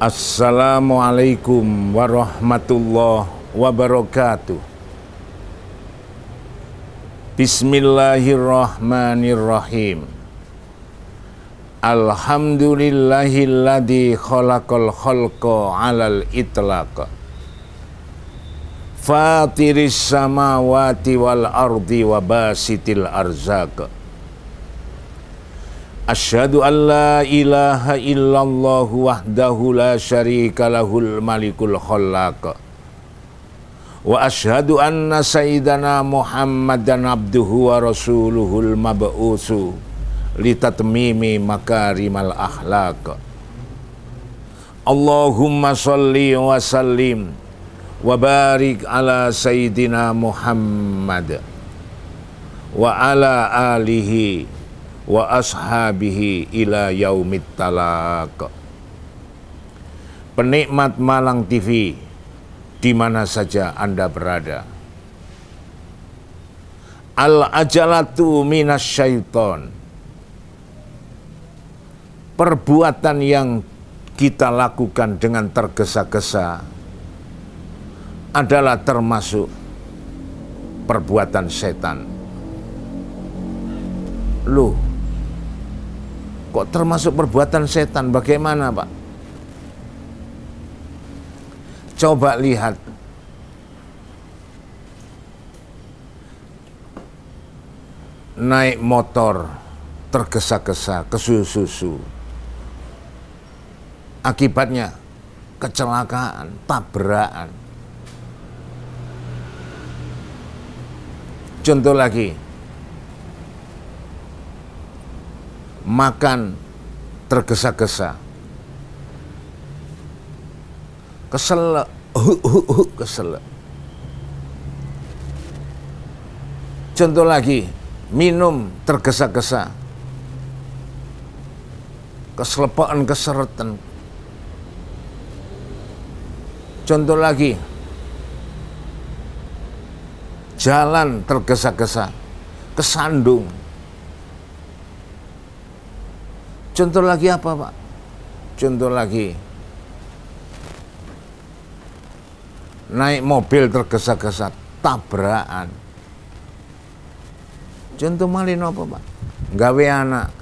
Assalamualaikum warahmatullahi wabarakatuh. Bismillahirrahmanirrahim. Alhamdulillahilladzi khalaqal khalqa 'alal itlaq. Fatiris samawati wal ardi wa basitil arzaq. Asyhadu an la ilaha illallah wahdahu la syarika lahul malikul khallaq. Wa asyhadu anna sayyidana Muhammadan abduhu wa rasuluhul mab'utsu litatmimi makarimal akhlaq. Allahumma sholli wa sallim wa barik ala sayyidina Muhammad wa ala alihi wa ashabihi ila yaumit talaq. Penikmat Malang TV di mana saja Anda berada, al-ajalatu minasyaiton. Perbuatan yang kita lakukan dengan tergesa-gesa adalah termasuk perbuatan setan. Loh, kok termasuk perbuatan setan? Bagaimana, Pak? Coba lihat. Naik motor tergesa-gesa, kesusu-susu. Akibatnya kecelakaan, tabrakan. Contoh lagi. Makan tergesa-gesa, kesel, kesel. Contoh lagi, minum tergesa-gesa, keselepokan, keseretan. Contoh lagi, jalan tergesa-gesa, kesandung. Contoh lagi apa, Pak? Contoh lagi, naik mobil tergesa-gesa, tabrakan. Contoh malin apa, Pak? Gawe anak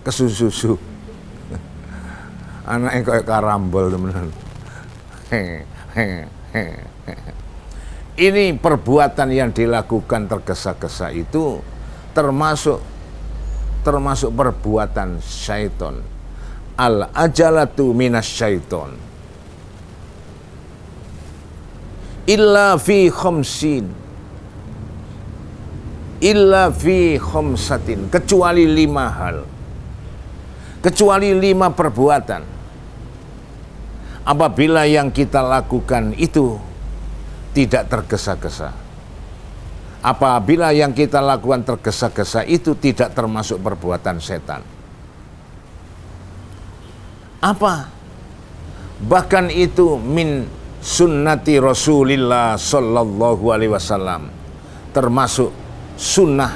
kesusu-susu. Anaknya kayak karambol, teman-teman. Ini perbuatan yang dilakukan tergesa-gesa itu termasuk perbuatan syaiton. Al-ajalatu minasyaiton. Illa fi khamsin. Illa fi khamsatin. Kecuali 5 hal. Kecuali 5 perbuatan. Apabila yang kita lakukan itu tidak tergesa-gesa. Apabila yang kita lakukan tergesa-gesa itu tidak termasuk perbuatan setan. Apa? Bahkan itu min sunnati Rasulillah sallallahu alaihi wasallam. Termasuk sunnah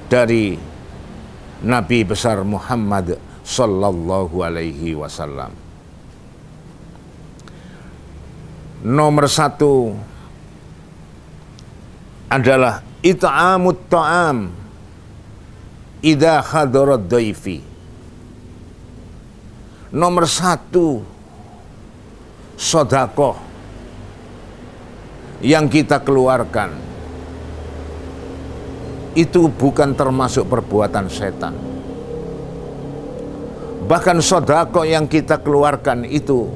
dari Nabi besar Muhammad sallallahu alaihi wasallam. Nomor 1 adalah it'amut ta'am idza hadarat dhaifi. Nomor 1, sedekah yang kita keluarkan itu bukan termasuk perbuatan setan. Bahkan sedekah yang kita keluarkan itu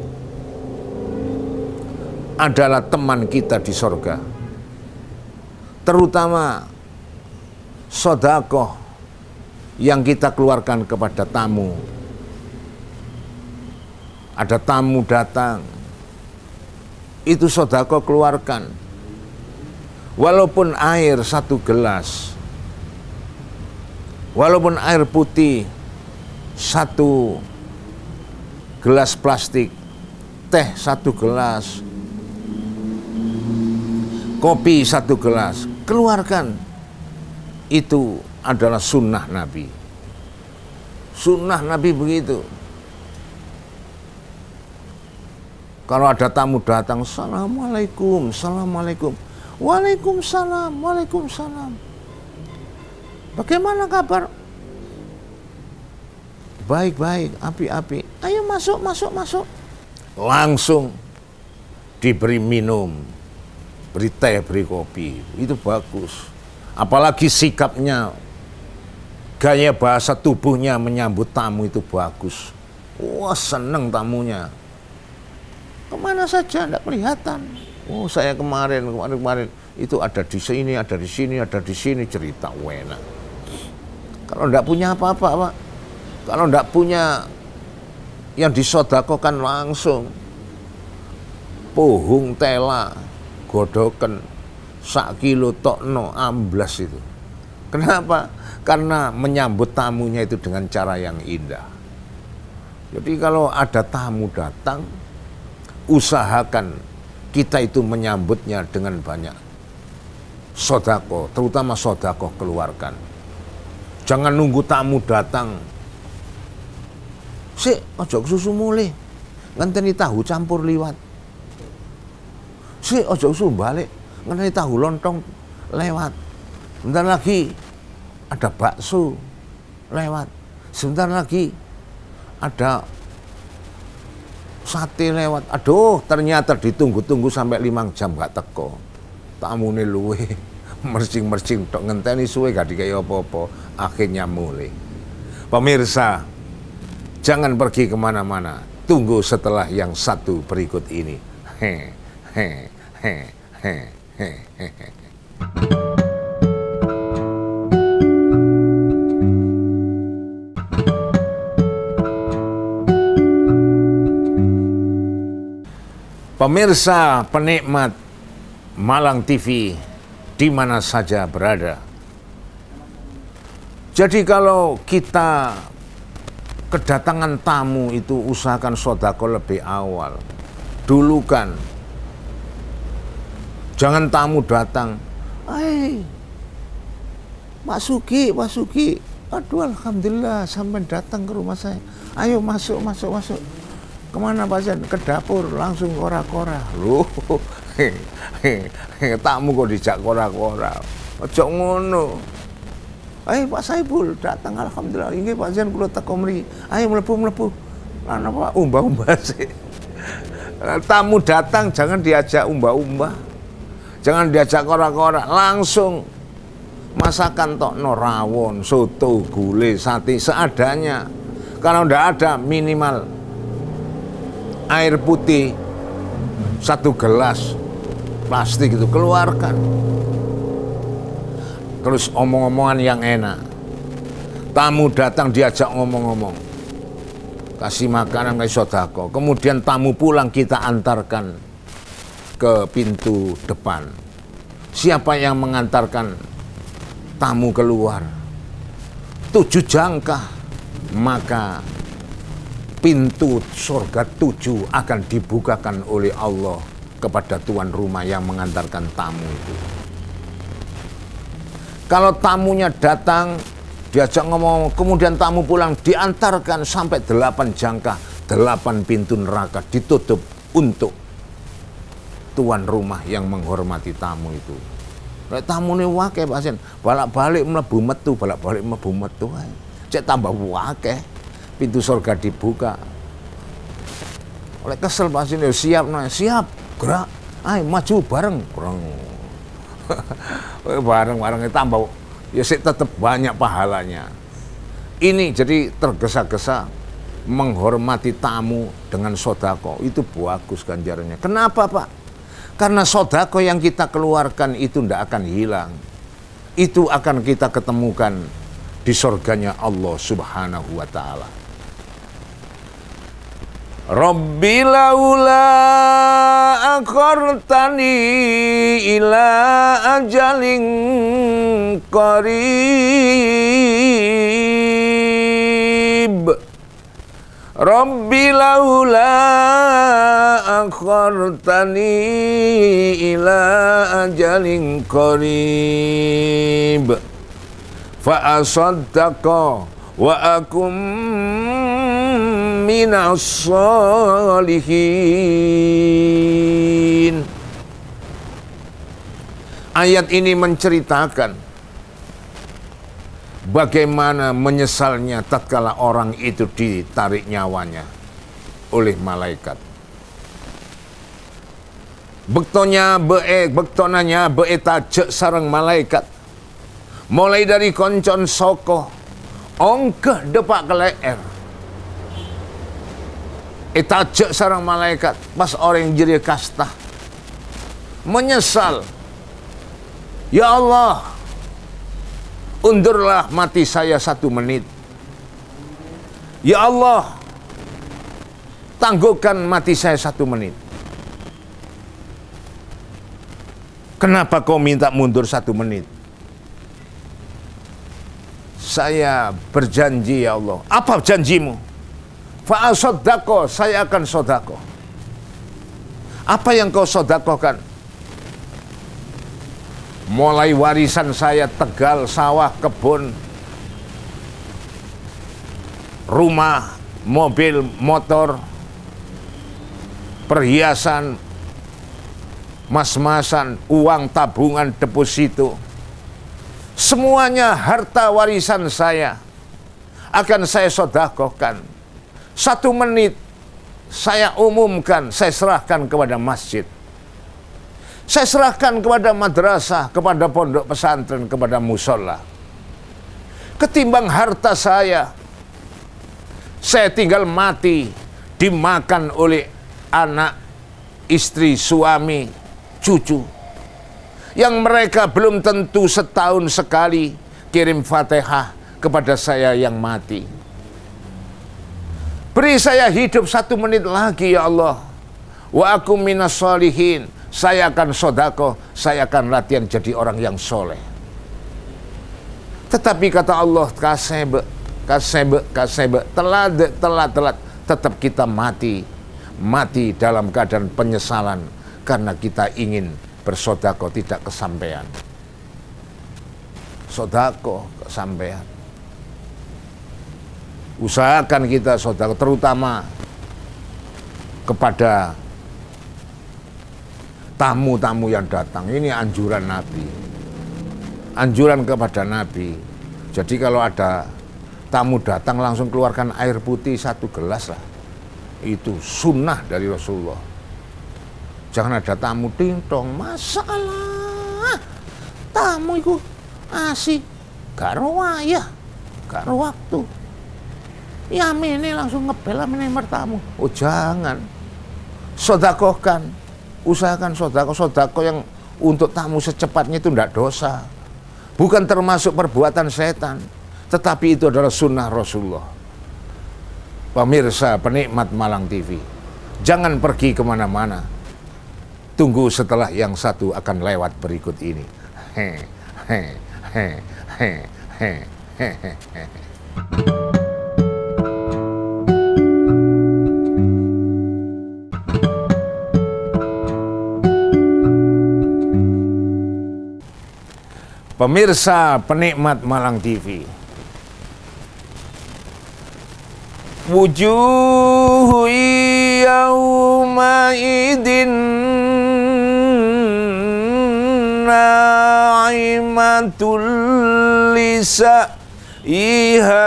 adalah teman kita di surga. Terutama sedekah yang kita keluarkan kepada tamu. Ada tamu datang, itu sedekah keluarkan. Walaupun air 1 gelas, walaupun air putih 1 gelas plastik, teh 1 gelas, kopi 1 gelas, keluarkan. Itu adalah sunnah Nabi. Sunnah Nabi begitu. Kalau ada tamu datang, Assalamualaikum, Assalamualaikum. Waalaikumsalam, Waalaikumsalam. Bagaimana kabar? Baik-baik, api-api. Ayo masuk, masuk, masuk. Langsung diberi minum, beri teh, beri kopi. Itu bagus. Apalagi sikapnya, gaya bahasa tubuhnya menyambut tamu itu bagus. Wah, seneng tamunya. Kemana saja, tidak kelihatan. Oh, saya kemarin itu ada di sini, ada di sini, ada di sini, cerita enak. Kalau tidak punya apa-apa, Pak. Kalau tidak punya yang disodakokan langsung. Pohung tela, godoken, sak kilo tokno, amblas itu. Kenapa? Karena menyambut tamunya itu dengan cara yang indah. Jadi kalau ada tamu datang, usahakan kita itu menyambutnya dengan banyak sodako, terutama sodako keluarkan. Jangan nunggu tamu datang. Sik, ojo susu mulai, ngenteni tahu campur liwat. Sik, ojo susu balik, ngenteni tahu lontong lewat. Bentar lagi ada bakso lewat. Sebentar lagi ada sate lewat. Aduh, ternyata ditunggu-tunggu sampai 5 jam gak teko. Tamune luwe mercing-mercing tok ngenteni suwe gak dikai apa-apa. Akhirnya mulai. Pemirsa, jangan pergi kemana-mana. Tunggu setelah yang satu berikut ini. Pemirsa penikmat Malang TV di mana saja berada. Jadi kalau kita kedatangan tamu itu usahakan sodako lebih awal. Dulu kan, jangan tamu datang, Pak Sugi, Pak Sugi, aduh alhamdulillah sampai datang ke rumah saya. Ayo masuk, masuk, masuk. Kemana Pak Zain? Ke dapur, langsung kora-kora. Loh, tamu kok dijak kora-kora. Ojo ngono. Pak Saiful datang, alhamdulillah. Ini Pak Zain kula teko mriki. Ayo mlebu-mlebu. Lah napa umbah-umbah sih. Tamu datang jangan diajak umbah-umbah. Jangan diajak kora-kora, langsung masakan tokno rawon, soto, gulai, sate seadanya. Kalau ndak ada minimal air putih 1 gelas plastik itu keluarkan. Terus omong-omongan yang enak. Tamu datang diajak ngomong-ngomong. Kasih makanan, kasih sodako. Kemudian tamu pulang kita antarkan ke pintu depan. Siapa yang mengantarkan tamu keluar? 7 jangkah. Maka pintu surga 7 akan dibukakan oleh Allah kepada tuan rumah yang mengantarkan tamu itu. Kalau tamunya datang, diajak ngomong, kemudian tamu pulang, diantarkan sampai 8 jangkah, 8 pintu neraka ditutup untuk tuan rumah yang menghormati tamu itu. Lek tamune wakeh Pak Zain, balak-balik mlebu metu, balak-balik mlebu metu ae. Cek tambah wakeh. Pintu surga dibuka. Oleh kesel Pak Zain, siap, nah, siap, gerak, ayo maju bareng, bareng-bareng tambah, ya sih tetap banyak pahalanya. Ini jadi tergesa-gesa menghormati tamu dengan sodako, itu bagus ganjarannya. Kenapa Pak? Karena sodako yang kita keluarkan itu tidak akan hilang. Itu akan kita ketemukan di surganya Allah Subhanahu wa Ta'ala. Rabbi laula akhartani ila ajalin qarib. Rabbi laula akhartani ila ajalin qarib. Fa asaddaqa wa akum minas sholihin. Ayat ini menceritakan bagaimana menyesalnya tatkala orang itu ditarik nyawanya oleh malaikat. Bektonanya tajek sarang malaikat. Mulai dari koncon soko, ongkeh depak ke leer. Tajek sarang malaikat, pas orang jadi kasta. Menyesal. Ya Allah, undurlah mati saya 1 menit. Ya Allah, tangguhkan mati saya 1 menit. Kenapa kau minta mundur 1 menit? Saya berjanji ya Allah. Apa janjimu? Fa'asodako, saya akan sodako. Apa yang kau sodakokan? Mulai warisan saya, Tegal, sawah, kebun, rumah, mobil, motor, perhiasan, mas-masan, uang tabungan, deposito, semuanya harta warisan saya akan saya sodakohkan. 1 menit saya umumkan, saya serahkan kepada masjid, saya serahkan kepada madrasah, kepada pondok pesantren, kepada musola. Ketimbang harta saya tinggal mati dimakan oleh anak, istri, suami, cucu, yang mereka belum tentu setahun sekali kirim Fatihah kepada saya yang mati. Beri saya hidup 1 menit lagi ya Allah. Wa aku minas sholihin. Saya akan sodako, saya akan latihan jadi orang yang soleh. Tetapi kata Allah, kasebe, telat, tetap kita mati dalam keadaan penyesalan karena kita ingin bersodako tidak kesampaian. Sodako kesampaian. Usahakan kita sodako, terutama kepada tamu-tamu yang datang. Ini anjuran Nabi, anjuran kepada Nabi. Jadi kalau ada tamu datang langsung keluarkan air putih 1 gelas lah. Itu sunnah dari Rasulullah. Jangan ada tamu dingtong, masalah tamu itu asih, gak wayah, gak waktu. Ya ini langsung ngebel menemar tamu. Oh jangan. Sodakohkan, usahakan sodako yang untuk tamu secepatnya itu tidak dosa. Bukan termasuk perbuatan setan, tetapi itu adalah sunnah Rasulullah. Pemirsa penikmat Malang TV, jangan pergi kemana-mana. Tunggu setelah yang satu akan lewat berikut ini. Pemirsa penikmat Malang TV, wujuhu yawma idin na'imatul lisa'iha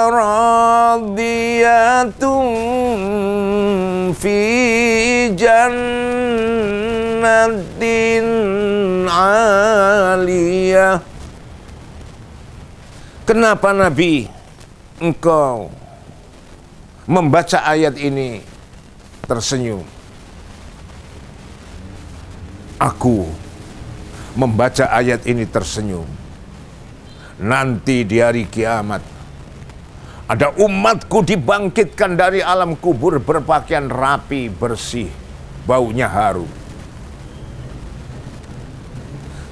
radiyatun fi jannatin aliyah. Kenapa Nabi engkau membaca ayat ini tersenyum? Aku membaca ayat ini tersenyum. Nanti di hari kiamat ada umatku dibangkitkan dari alam kubur berpakaian rapi, bersih, baunya harum.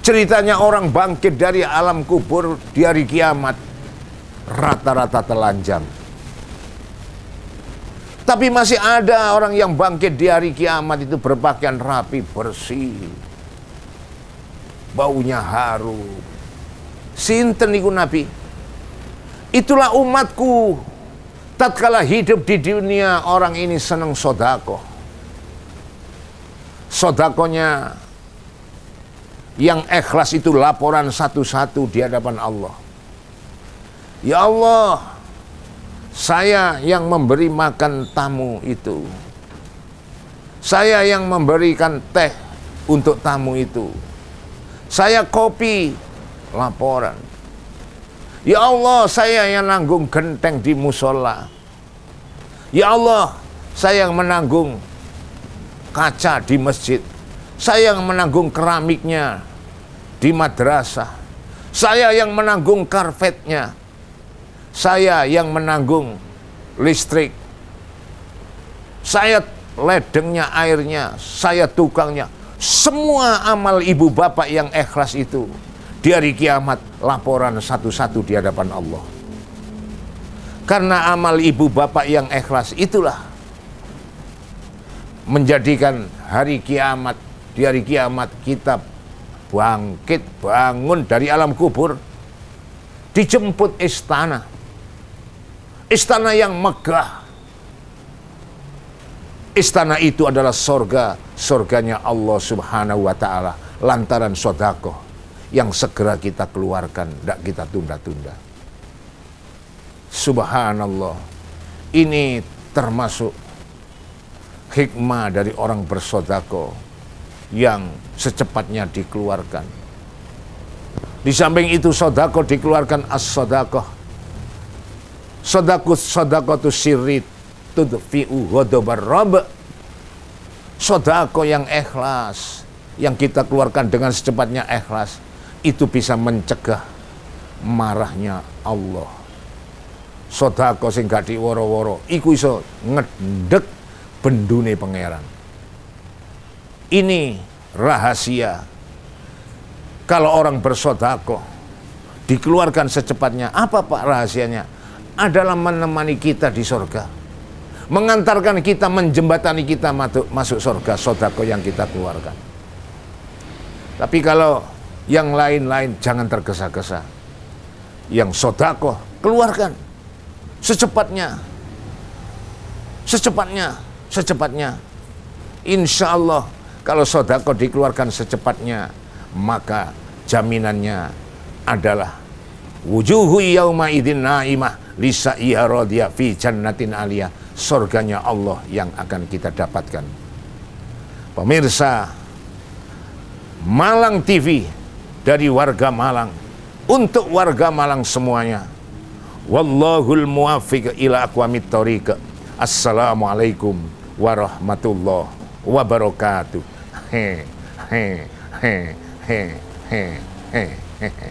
Ceritanya orang bangkit dari alam kubur di hari kiamat rata-rata telanjang. Tapi masih ada orang yang bangkit di hari kiamat itu berpakaian rapi, bersih, baunya harum. Sinten iku Nabi? Itulah umatku Tatkala hidup di dunia, orang ini senang sodako. Sodakonya yang ikhlas itu laporan satu-satu di hadapan Allah. Ya Allah, saya yang memberi makan tamu itu. Saya yang memberikan teh untuk tamu itu. Saya kopi, laporan. Ya Allah, saya yang nanggung genteng di musola. Ya Allah, saya yang menanggung kaca di masjid. Saya yang menanggung keramiknya di madrasah. Saya yang menanggung karpetnya. Saya yang menanggung listrik. Saya ledengnya, airnya. Saya tukangnya. Semua amal ibu bapak yang ikhlas itu di hari kiamat laporan satu-satu di hadapan Allah. Karena amal ibu bapak yang ikhlas itulah menjadikan hari kiamat. Di hari kiamat kita bangkit, bangun dari alam kubur, dijemput istana. Istana yang megah. Istana itu adalah sorga, sorganya Allah Subhanahu wa Ta'ala, lantaran sodakoh yang segera kita keluarkan, tidak kita tunda-tunda. Subhanallah, ini termasuk hikmah dari orang bersodakoh yang secepatnya dikeluarkan. Di samping itu sodakoh dikeluarkan as-sodakoh. Sodakoh tu sirri tudfi'u ghadabar rabb. Sodakoh yang ikhlas, yang kita keluarkan dengan secepatnya ikhlas, itu bisa mencegah marahnya Allah. Sodakoh sing gak diworo-woro iku iso ngedek bendune pangeran. Ini rahasia. Kalau orang bersodakoh dikeluarkan secepatnya, apa Pak rahasianya? Adalah menemani kita di surga, mengantarkan kita, menjembatani kita masuk surga, sodakoh yang kita keluarkan. Tapi kalau yang lain-lain jangan tergesa-gesa. Yang sodakoh keluarkan secepatnya, secepatnya. Insya Allah kalau sodakoh dikeluarkan secepatnya, maka jaminannya adalah wujuhu yauma idzin naimah lisa'iha radiyah fi jannatin aliyah. Surganya Allah yang akan kita dapatkan. Pemirsa Malang TV dari warga Malang, untuk warga Malang semuanya, wallahul muwaffiq ila aqwamit thoriq. Assalamualaikum warahmatullahi wabarakatuh. He he he he he he he.